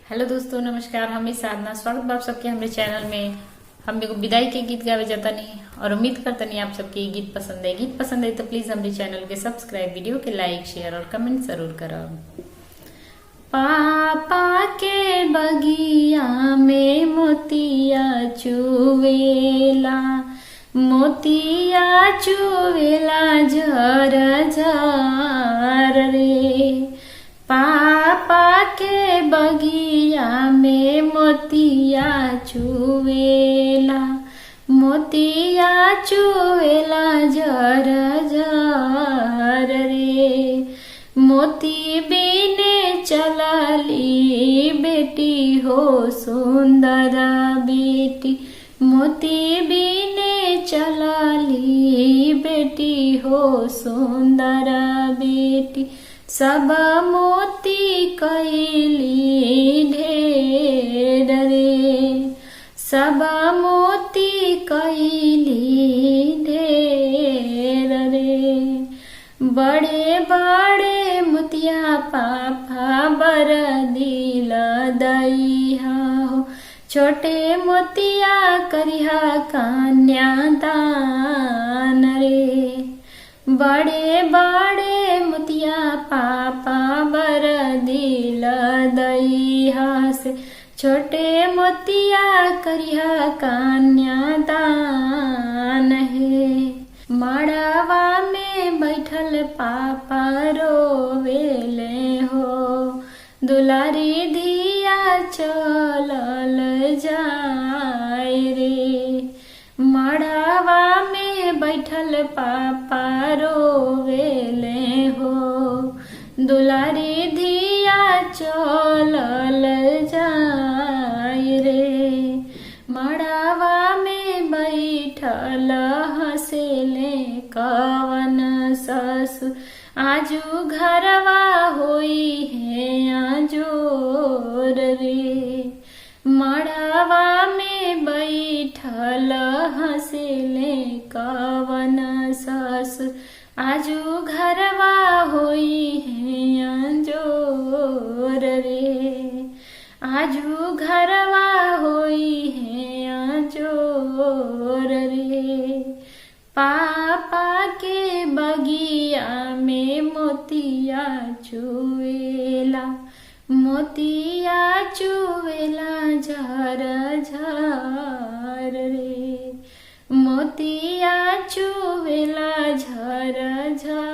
Hello दोस्तों, नमस्कार। हम साधना स्वागत बा आप सबके हमारे चैनल में। हम एगो विदाई के गीत गावे जातनी और उम्मीद करतनी आप सबके ये गीत पसंद है। गीत पसंद है तो प्लीज हमारे चैनल के सब्सक्राइब, वीडियो के लाइक, शेयर और कमेंट जरूर करब। पापा के बगिया में मोतिया चुवेला, मोतिया चुवेला झर झर रे। पापा के बगिया में मोतिया चुवेला, मोतिया चुवेला झर झर रे। मोती बिने चलली बेटी हो सुंदर बेटी, मोती बिने चलली बेटी हो सुंदर बेटी। सब मोती कैली ढेर रे, सब मोती कैली ढेर रे। बड़े बड़े मोतिया पापा बर दिल दैहा हो, छोटे मोतिया करिहा कन्यादान रे। बड़े बड़े मोतिया पापा बर दिल दैहा से, छोटे मोतिया करिहा कन्यादान है। मड़वा में बैठल पापा रोवेले हो, दुलारी धिया चलल जाय रे। मड़वा में बैठल पापा रोवेले हो, दुलारी धिया चलल जाय रे। मड़वा में बैठल हंसेले कवन ससुर, आजू घरवा होई है आजोर रे। मड़वा में बैठल हंसेले कवन ससुर, आजू घरवा होई है आजोर रे। आजू घरवा होई है आजोर रे। पापा के बगिया में मोतिया चुवेला, मोतिया चुवेला झर झर रे। मोतिया चुवेला झर झर